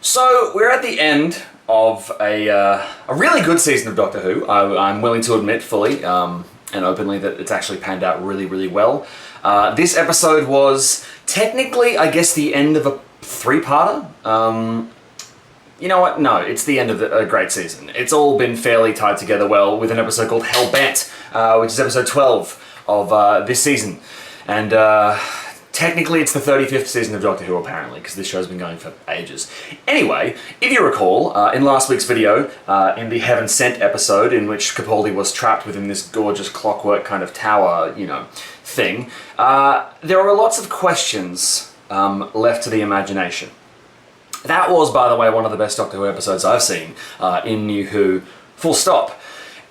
So we're at the end of a really good season of Doctor Who. I'm willing to admit fully and openly that it's actually panned out really, really well. This episode was technically, I guess, the end of a three-parter. You know what? No, it's the end of a great season. It's all been fairly tied together well with an episode called Hellbent, which is episode 12 of this season. And technically it's the 35th season of Doctor Who, apparently, because this show's been going for ages. Anyway, if you recall, in last week's video, in the Heaven Sent episode, in which Capaldi was trapped within this gorgeous clockwork kind of tower, thing, there were lots of questions left to the imagination. That was, by the way, one of the best Doctor Who episodes I've seen in New Who, full stop.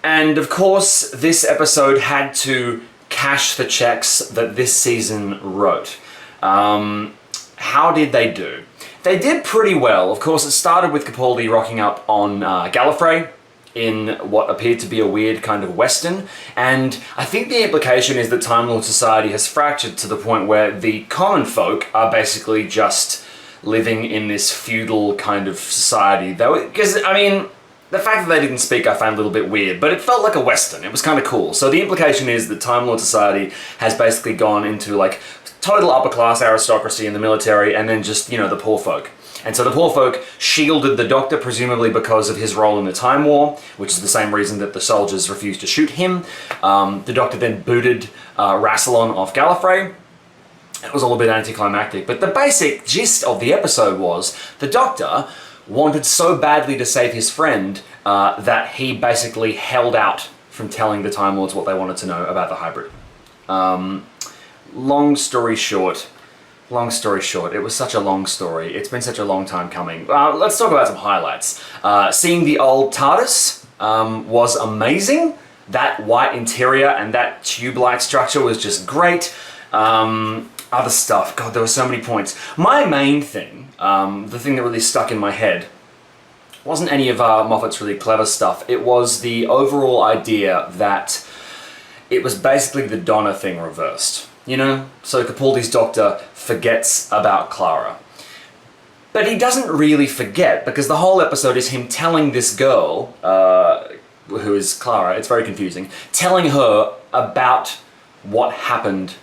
And of course, this episode had to cash the checks that this season wrote. How did they do? They did pretty well. Of course, it started with Capaldi rocking up on Gallifrey in what appeared to be a weird kind of western, and I think the implication is that Time Lord Society has fractured to the point where the common folk are basically just living in this feudal kind of society, though, because, I mean, the fact that they didn't speak I found a little bit weird, but it felt like a western. It was kind of cool. So the implication is that Time Lord Society has basically gone into, like, total upper class aristocracy in the military, and then just, the poor folk. And so the poor folk shielded the Doctor, presumably because of his role in the Time War, which is the same reason that the soldiers refused to shoot him. The Doctor then booted Rassilon off Gallifrey. It was all a bit anticlimactic, but the basic gist of the episode was the Doctor wanted so badly to save his friend that he basically held out from telling the Time Lords what they wanted to know about the hybrid. Long story short, it was such a long story. It's been such a long time coming. Let's talk about some highlights. Seeing the old TARDIS was amazing. That white interior and that tube-like structure was just great. Other stuff, God, there were so many points. My main thing, the thing that really stuck in my head, wasn't any of Moffat's really clever stuff. It was the overall idea that it was basically the Donna thing reversed. So Capaldi's Doctor forgets about Clara. But he doesn't really forget, because the whole episode is him telling this girl, who is Clara, it's very confusing, telling her about what happened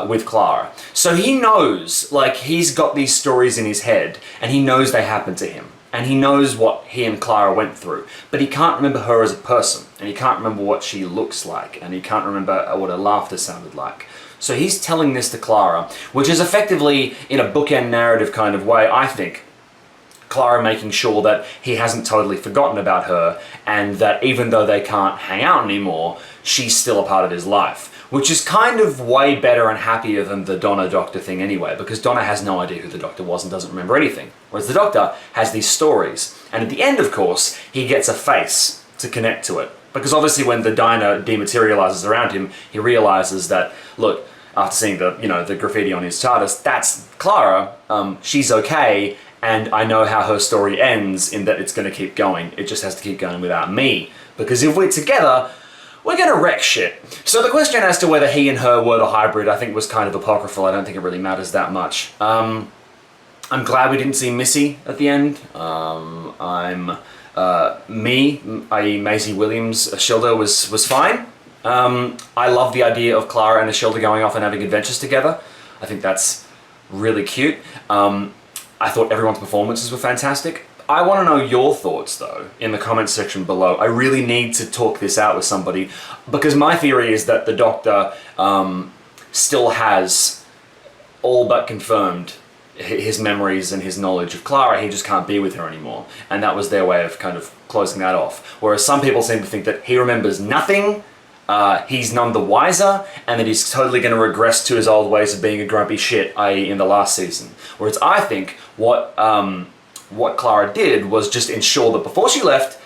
with Clara. So he knows, he's got these stories in his head, and he knows they happened to him. And he knows what he and Clara went through. But he can't remember her as a person, and he can't remember what she looks like, and he can't remember what her laughter sounded like. So he's telling this to Clara, which is effectively, in a bookend narrative kind of way, I think, Clara making sure that he hasn't totally forgotten about her, and that even though they can't hang out anymore, she's still a part of his life. Which is kind of way better and happier than the Donna Doctor thing anyway, because Donna has no idea who the Doctor was and doesn't remember anything. Whereas the Doctor has these stories. And at the end, of course, he gets a face to connect to it. Because obviously when the diner dematerializes around him, he realizes that, look, after seeing the graffiti on his TARDIS, that's Clara, she's okay, and I know how her story ends in that it's going to keep going. It just has to keep going without me. Because if we're together, we're gonna wreck shit. So the question as to whether he and her were the hybrid, I think, was kind of apocryphal. I don't think it really matters that much. I'm glad we didn't see Missy at the end. I.e. Maisie Williams, Ashilda was fine. I love the idea of Clara and Ashilda going off and having adventures together. I think that's really cute. I thought everyone's performances were fantastic. I want to know your thoughts, though, in the comments section below. I really need to talk this out with somebody, because my theory is that the Doctor still has all but confirmed his memories and his knowledge of Clara. He just can't be with her anymore. And that was their way of kind of closing that off. Whereas some people seem to think that he remembers nothing, he's none the wiser, and that he's totally going to regress to his old ways of being a grumpy shit, i.e. in the last season. Whereas I think what Clara did was just ensure that before she left,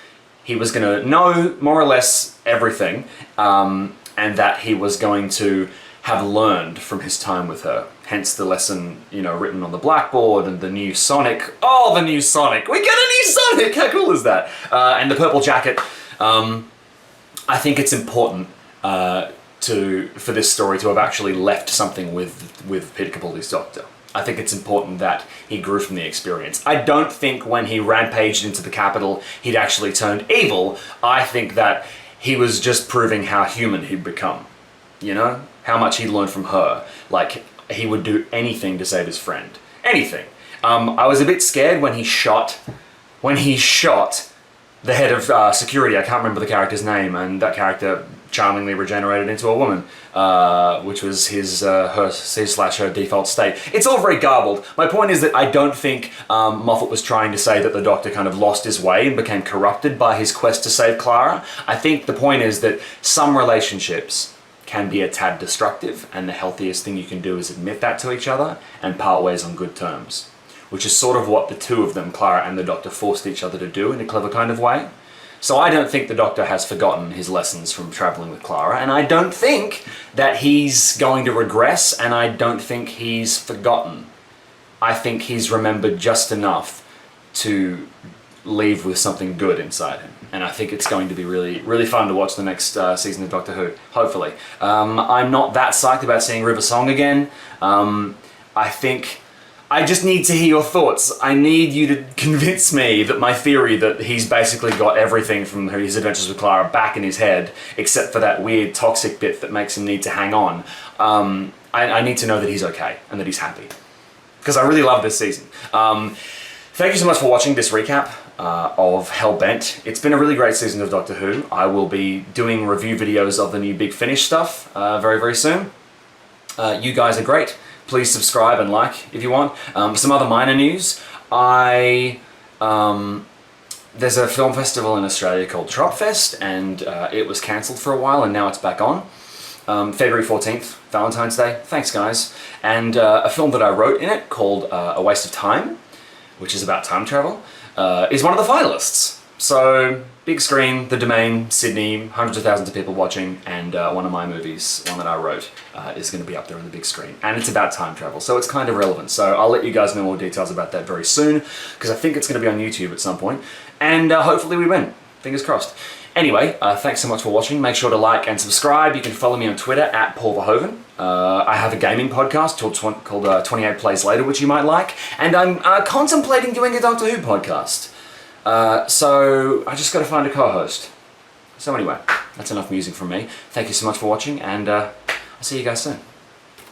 he was going to know more or less everything, and that he was going to have learned from his time with her. Hence the lesson, written on the blackboard, and the new Sonic. Oh, the new Sonic! We get a new Sonic! How cool is that? And the purple jacket. I think it's important for this story to have actually left something with Peter Capaldi's Doctor. I think it's important that he grew from the experience. I don't think when he rampaged into the capital, he'd actually turned evil. I think that he was just proving how human he'd become. You know? How much he'd learned from her. Like, he would do anything to save his friend. Anything. I was a bit scared when he shot the head of security. I can't remember the character's name, and that character charmingly regenerated into a woman, which was her default state. It's all very garbled. My point is that I don't think Moffat was trying to say that the Doctor kind of lost his way and became corrupted by his quest to save Clara. I think the point is that some relationships can be a tad destructive, and the healthiest thing you can do is admit that to each other and part ways on good terms. Which is sort of what the two of them, Clara and the Doctor, forced each other to do in a clever kind of way. So I don't think the Doctor has forgotten his lessons from travelling with Clara, and I don't think that he's going to regress, and I don't think he's forgotten. I think he's remembered just enough to leave with something good inside him. And I think it's going to be really, really fun to watch the next season of Doctor Who, hopefully. I'm not that psyched about seeing River Song again. I just need to hear your thoughts. I need you to convince me that my theory that he's basically got everything from his adventures with Clara back in his head, except for that weird toxic bit that makes him need to hang on. I need to know that he's okay and that he's happy. Because I really love this season. Thank you so much for watching this recap of Hellbent. It's been a really great season of Doctor Who. I will be doing review videos of the new Big Finish stuff very, very soon. You guys are great. Please subscribe and like if you want. Some other minor news. There's a film festival in Australia called Tropfest, and it was cancelled for a while, and now it's back on. February 14th, Valentine's Day. Thanks, guys. And a film that I wrote in it called A Waste of Time, which is about time travel, is one of the finalists. So, big screen, The Domain, Sydney, hundreds of thousands of people watching, and one of my movies, one that I wrote, is going to be up there on the big screen. And it's about time travel, so it's kind of relevant. So I'll let you guys know more details about that very soon, because I think it's going to be on YouTube at some point. And hopefully we win. Fingers crossed. Anyway, thanks so much for watching. Make sure to like and subscribe. You can follow me on Twitter at Paul Verhoeven. I have a gaming podcast called 28 Plays Later, which you might like. And I'm contemplating doing a Doctor Who podcast. So I just got to find a co-host. So anyway, that's enough musing from me. Thank you so much for watching, and I'll see you guys soon.